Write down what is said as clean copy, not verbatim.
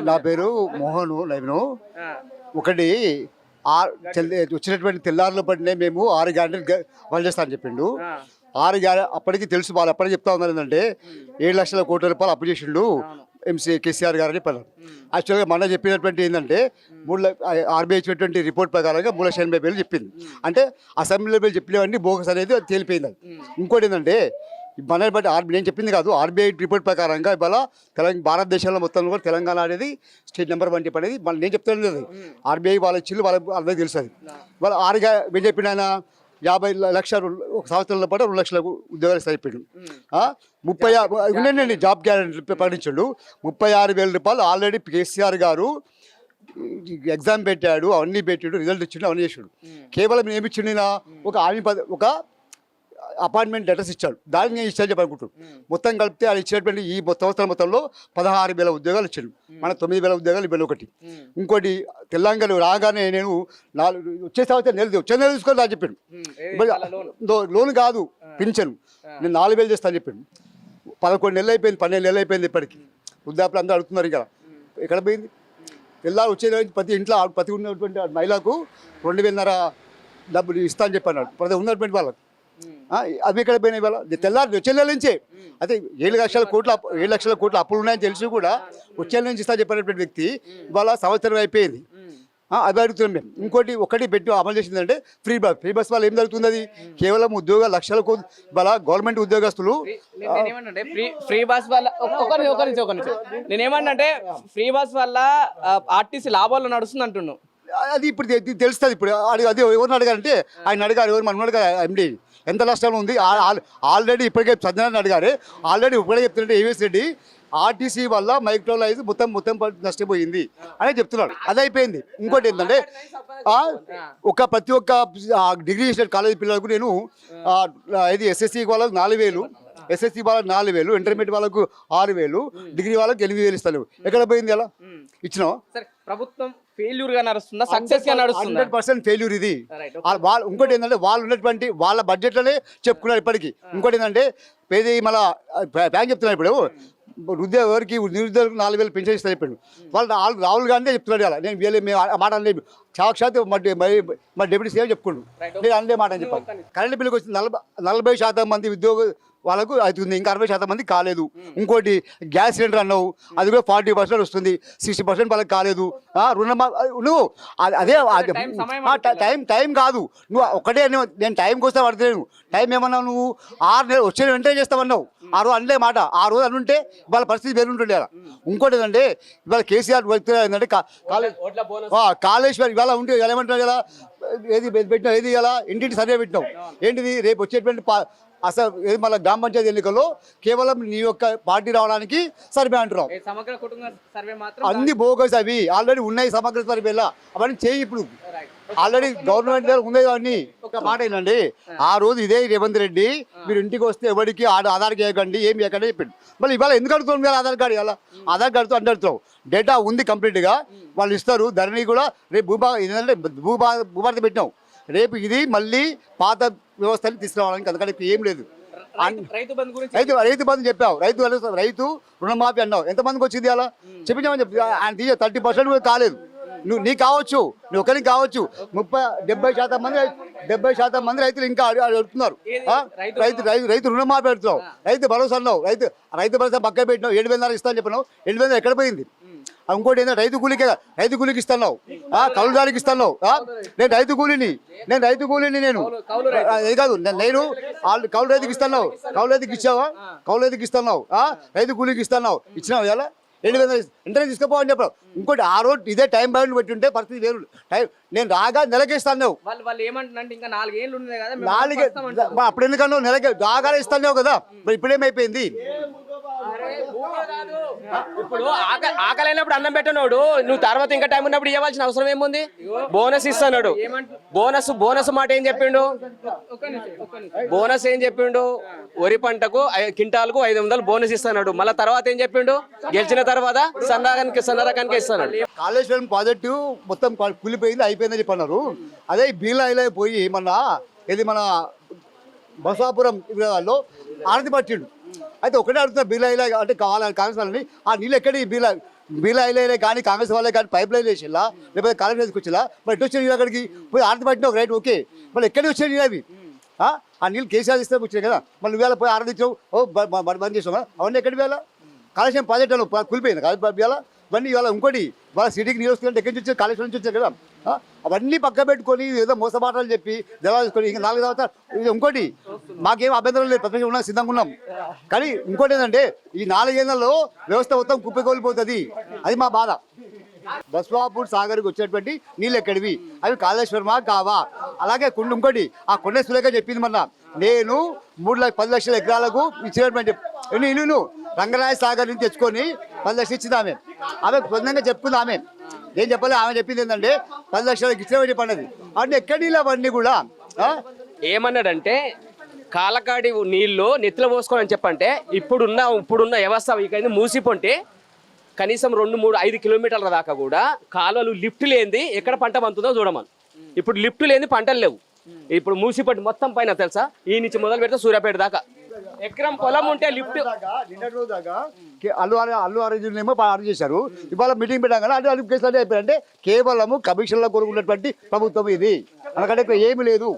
నా పేరు మోహను. నేను ఒకటి వచ్చినటువంటి తెల్లారులో పడినే మేము 6 గంటలు పని చేస్తామని చెప్పిండు. 6 అప్పటికి తెలుసు వాళ్ళు అప్పటికి చెప్తా ఉన్నారు ఏంటంటే 7 లక్షల కోట్ల రూపాయలు అప్పు చేసిండు ఎంసీ కేసీఆర్ గారు అని చెప్పారు. యాక్చువల్గా మన చెప్పినటువంటి ఏంటంటే ఆర్బీఐ ఇచ్చినటువంటి రిపోర్ట్ ప్రకారంగా 3,80,000 చెప్పింది. అంటే అసెంబ్లీలో చెప్పినవన్నీ బోగస్ అనేది తేలిపోయింది. ఇంకోటి ఏంటంటే మన బట్టి నేను చెప్పింది కాదు, ఆర్బీఐ రిపోర్ట్ ప్రకారంగా ఇవాళ భారతదేశంలో మొత్తం కూడా తెలంగాణ అనేది స్టేట్ నెంబర్ 1 అనేది నేను చెప్తాను లేదు. ఆర్బీఐ వాళ్ళ చిల్లు వాళ్ళకి తెలుసు. వాళ్ళ 6గా ఏం చెప్పిన ఆయన 50 లక్షలు ఒక సంవత్సరంలో పాటు 2 లక్షల ఉద్యోగాలు సరిపోయాడు. 36 జాబ్ గ్యారెంటీ ప్రకటించాడు. 36,000 రూపాయలు ఆల్రెడీ కేసీఆర్ గారు ఎగ్జామ్ పెట్టాడు, అవన్నీ పెట్టాడు, రిజల్ట్ ఇచ్చిండు, అవన్నీ చేసాడు. కేవలం ఏమి ఇచ్చిండు, ఒక అపాయింట్మెంట్ లెటర్స్ ఇచ్చాడు. దానికి నేను ఇచ్చాను చెప్పనుకుంటున్నాను. మొత్తం కలిపితే ఆయన ఇచ్చినటువంటి ఈ సంవత్సరం మొత్తంలో 16,000 ఉద్యోగాలు ఇచ్చాడు. మన 9,000 ఉద్యోగాలు ఇవ్వాలి. ఒకటి ఇంకోటి తెలంగాణ రాగానే నేను వచ్చే సంవత్సరం నెల తీసుకొని అని చెప్పాడు. లోన్ కాదు, పింఛను నేను 4,000 చేస్తాను చెప్పాడు. 11 నెలలు అయిపోయింది, 12 నెలలు అయిపోయింది. ఇప్పటికి వృద్ధాపులు అందరూ అడుగుతున్నారు. ఇంకా ఎక్కడ పోయింది? తెల్లారు వచ్చే ప్రతి ఉన్నటువంటి మహిళకు 2,500 డబ్బులు ఇస్తా అని చెప్పి అన్నాడు. ప్రతి ఉన్నటువంటి వాళ్ళకు అవి ఎక్కడ పోయినాయి? ఇవాళ తెల్లారి వచ్చే నెల నుంచే అదే 7 లక్షల కోట్ల అప్పులు ఉన్నాయని తెలిసి కూడా వచ్చే నెల నుంచి ఇస్తా చెప్పినటువంటి వ్యక్తి ఇవాళ సంవత్సరం అయిపోయింది. అవి అడుగుతున్నాం మేము. ఒకటి పెట్టి అమలు చేసిందంటే ఫ్రీ బస్ వల్ల ఏం జరుగుతుంది? అది కేవలం ఉద్యోగాలు లక్షల కోట్లు ఇవాళ గవర్నమెంట్ ఉద్యోగస్తులు ఫ్రీ బస్ వల్ల నేనేమన్నంటే ఫ్రీ బస్ వల్ల ఆర్టీసీ లాభాలు నడుస్తుంది అంటున్నాను. అది ఇప్పుడు తెలుస్తుంది. ఇప్పుడు అది ఎవరిని అడిగారంటే ఆయన అడిగారు, ఎవరు మనం అడిగారు ఎండి ఎంత నష్టం ఉంది ఆల్రెడీ ఇప్పటికే సజ్జనాన్ని అడిగారు. ఆల్రెడీ ఇప్పుడే చెప్తుంటే ఏవిఎస్ రెడ్డి ఆర్టీసీ వల్ల మైక్రోలైజ్ మొత్తం నష్టపోయింది అని చెప్తున్నాడు. అది అయిపోయింది. ఇంకోటి ఏంటంటే ప్రతి ఒక్క డిగ్రీ కాలేజీ పిల్లలకు నేను ఇది ఎస్ఎస్సి వాళ్ళకు 4,000, ఎస్ఎస్సి వాళ్ళకు 4,000, ఇంటర్మీడియట్ వాళ్ళకు 6,000, డిగ్రీ వాళ్ళకు 8,000 ఇస్తాను. ఎక్కడ పోయింది? అలా ఇచ్చినావు. ప్రభుత్వం ఫెయిల్యూర్ గా నడుస్తుందా, సక్సెస్ గా నడుస్తుందా? 100% ఫెయిల్యూర్ ఇది. ఇంకోటి ఏంటంటే వాళ్ళు ఉన్నటువంటి వాళ్ళ బడ్జెట్లోనే చెప్పుకున్నారు ఇప్పటికీ. ఇంకోటి ఏంటంటే పేద మళ్ళీ బ్యాంక్ చెప్తున్నారు ఇప్పుడు ఎవరికి నిరుద్యోగులకు 4,000 పెన్షన్ ఇస్తా చెప్పాడు. వాళ్ళు రాహుల్ గాంధీ చెప్తున్నాడు. కదా నేను మాట అనలేదు. సాక్షాత్ మా డిప్యూటీ సీఎం చెప్పుకుంటు నేను అనే మాట అని చెప్పాను. కరెంట్ బిల్లుకి వచ్చి 40% మంది ఉద్యోగ వాళ్ళకు అవుతుంది, ఇంకా 60% మంది కాలేదు. ఇంకోటి గ్యాస్ సిలిండర్ అన్నావు, అది కూడా 40% వస్తుంది, 60% వాళ్ళకి కాలేదు. నువ్వు అదే టైం కాదు, నువ్వు ఒకటే నేను టైంకి వస్తే పడతలేను. టైం ఏమన్నావు నువ్వు? 6 నెలలు వచ్చే వెంటనే చేస్తామన్నావు. ఆ రోజు అనలే మాట. ఆ రోజు అనుంటే వాళ్ళ పరిస్థితి వేరుంటుండే. ఇంకోటి ఏంటంటే ఇవాళ కేసీఆర్ ఏంటంటే కాళేశ్వరం ఇవాళ ఉంటే ఇలా ఏమంటున్నారు కదా, ఏది పెట్టినావు, ఏది ఇలా ఇంటింటి సర్వే పెట్టినావు. ఏంటిది రేపు వచ్చేటువంటి అసలు మళ్ళీ గ్రామ పంచాయతీ ఎన్నికల్లో కేవలం నీ యొక్క పార్టీ రావడానికి సర్వే అంటున్నావు. అన్ని బోగస్ అవి ఆల్రెడీ ఉన్నాయి. సమగ్ర సర్వేలా అవన్నీ చేయి. ఇప్పుడు ఆల్రెడీ గవర్నమెంట్ దగ్గర ఉంది. అవన్నీ ఒక మాట ఏంటండి, ఆ రోజు ఇదే రేవంత్ రెడ్డి మీరు ఇంటికి వస్తే ఎవరికి ఆధార్ చేయకండి, ఏం చేయకండి చెప్పిండు. మళ్ళీ ఇవాళ ఎందుకు అడుగుతుంది కదా ఆధార్ కార్డు? ఇవాళ ఆధార్ కార్డుతో అంటే అడుగుతావు. డేటా ఉంది కంప్లీట్గా, వాళ్ళు ఇస్తారు. ధరణి కూడా రేపు ఏంటంటే భూభారతి పెట్టినావు. రేపు ఇది మళ్ళీ పాత వ్యవస్థని తీసుకురావడానికి అందుకని ఏం లేదు. రైతు బంధు చెప్పావు, రైతు రుణమాఫీ అన్నావు. ఎంతమందికి వచ్చింది అలా చెప్పించామని చెప్పి ఆయన 30% కూడా కాలేదు. నీకు కావచ్చు, నువ్వు ఒకరికి కావచ్చు. 70% మంది రైతులు ఇంకా అడుగుతున్నారు. రైతు రుణమాఫీ పెడుతున్నావు, రైతు భరోసా అన్నావు. రైతు భరోసా పక్క పెట్టినావు. 7,000 ఇస్తా అని చెప్పినావు. 7,000 ఎక్కడ పోయింది? ఇంకోటి ఏంటంటే రైతు కూలికి ఇస్తున్నావు, కౌలుదారికి ఇస్తున్నావు. నేను రైతు కూలిని నేను అది కాదు, నేను కౌలు రైతుకి ఇస్తున్నావు. కౌలు రైతుకి ఇచ్చావా? కౌలు రైతుకి ఇస్తున్నావు, రైతు కూలికి ఇస్తున్నావు. ఇచ్చినావు. ఎలా 7,000 వెంటనే తీసుకుపోవని చెప్పావు. ఇంకోటి ఆ రోజు ఇదే టైం బౌండ్ పెట్టి ఉంటే పరిస్థితి వేరు. నేను రాగా నెలకేస్తాను. వాళ్ళు ఏమంటున్నారు, ఇంకా 4 ఏళ్ళు ఉన్నాయి కదా, 4 అప్పుడు ఎందుకన్నావు? నెలకే రాగానే ఇస్తాను కదా. మరి ఇప్పుడేమైపోయింది? ఇప్పుడు ఆకలైనప్పుడు అన్నం పెట్టినోడు నువ్వు తర్వాత ఇంకా టైం ఉన్నప్పుడు ఇవ్వాల్సిన అవసరం ఏముంది? బోనస్ ఇస్తున్నాడు. బోనస్ మాట ఏం చెప్పిండు? బోనస్ ఏం చెప్పిండు? వరి పంటకు క్వింటాల్కు 500 బోనస్ ఇస్తున్నాడు. మళ్ళీ తర్వాత ఏం చెప్పిండు? గెలిచిన తర్వాత సన్న రకానికి ఇస్తున్నాడు. కాళేశ్వరం ప్రాజెక్టు మొత్తం కూలిపోయింది, అయిపోయిందని చెప్పన్నారు. అదే బీలాయిలో పోయి మన బసాపురం లో ఆనతి పట్టిండు. అయితే ఒకటే అడుగుతున్నా, బీలాయిలా అంటే కావాలని కాంగ్రెస్ వాళ్ళని, ఆ నీళ్ళు ఎక్కడి మీలా అయిలే కానీ కాంగ్రెస్ వాళ్ళే కానీ పైప్ లైన్ వేసిల్లా లేకపోతే కాలేజ్ తీసుకొచ్చిలా మరి ఎటు వచ్చే నీళ్ళు అక్కడికి పోయి ఆరతి పట్టిన ఒక రైట్ ఓకే మళ్ళీ ఎక్కడికి వచ్చే నీళ్ళు అవి ఆ నీళ్ళు కేసీఆర్ ఇస్తే వచ్చినాయి కదా మళ్ళీ వేళ పోయి ఆరతిచ్చావు బంద్ చేసావు కదా అవన్నీ ఎక్కడి వేళ కాళేశ్వరం ప్రాజెక్ట్ అని కూలిపోయింది కాదు ఇవాళ ఇవన్నీ ఇవాళ ఇంకోటి ఇవాళ సిటీకి నీళ్ళు వస్తుందంటే ఎక్కడి నుంచి వచ్చారు కాళేశ్వరం నుంచి వచ్చారు కదా అవన్నీ పక్క పెట్టుకొని ఏదో మోసమాటలు చెప్పి దళాలు తీసుకొని ఇంకా 4 తర్వాత ఇంకోటి మాకేం అభ్యంతరం లేదు ప్రతిపక్షం ఉన్నాం సిద్ధంగా ఉన్నాం కానీ ఇంకోటి ఏంటంటే ఈ 4 ఏళ్లలో వ్యవస్థ మొత్తం కుప్పకోల్పోతుంది అది మా బాధ బస్వాపూర్ సాగర్కి వచ్చేటువంటి నీళ్ళు ఎక్కడివి అవి కాళేశ్వరమా కావా అలాగే ఇంకోటి ఆ కొండ సులేఖ చెప్పింది మొన్న నేను 10 లక్షల ఎకరాలకు ఇచ్చినటువంటి ఇల్లును రంగరాయ సాగర్ నుంచి తెచ్చుకొని 10 లక్షలు ఇచ్చింది ఆమె స్వంతంగా చెప్పుకుంది ఆమె ఏం చెప్పాలి ఆమె చెప్పింది ఏంటంటే 10 లక్షలకు ఇచ్చినవి చెప్పండి అంటే ఎక్కడి నీళ్ళు అవన్నీ కూడా ఏమన్నాడంటే కాలకాడి నీళ్ళు నెత్తిలో పోసుకోవాలని చెప్పంటే ఇప్పుడున్న వ్యవస్థ ఇకైంది మూసిపోంటే కనీసం 2-3-5 కిలోమీటర్ల దాకా కూడా కాలువలు లిఫ్ట్ లేనిది ఎక్కడ పంట పంతుందో చూడమని ఇప్పుడు లిఫ్ట్ లేని పంటలు లేవు ఇప్పుడు మూసిపట్టి మొత్తం పైన తెలుసా ఈ నుంచి మొదలు పెడితే సూర్యాపేట దాకా ఎకరం పొలం ఉంటే లిఫ్ట్ అల్లు అర్జున్ ఆర్డర్ చేశారు ఇవాళ మీటింగ్ పెట్టాం అంటే అల్లు కేసులు అయిపోయారంటే కేవలము కమిషన్లో కొనుక్కున్నటువంటి ప్రభుత్వం ఇది అనకంటే ఏమీ లేదు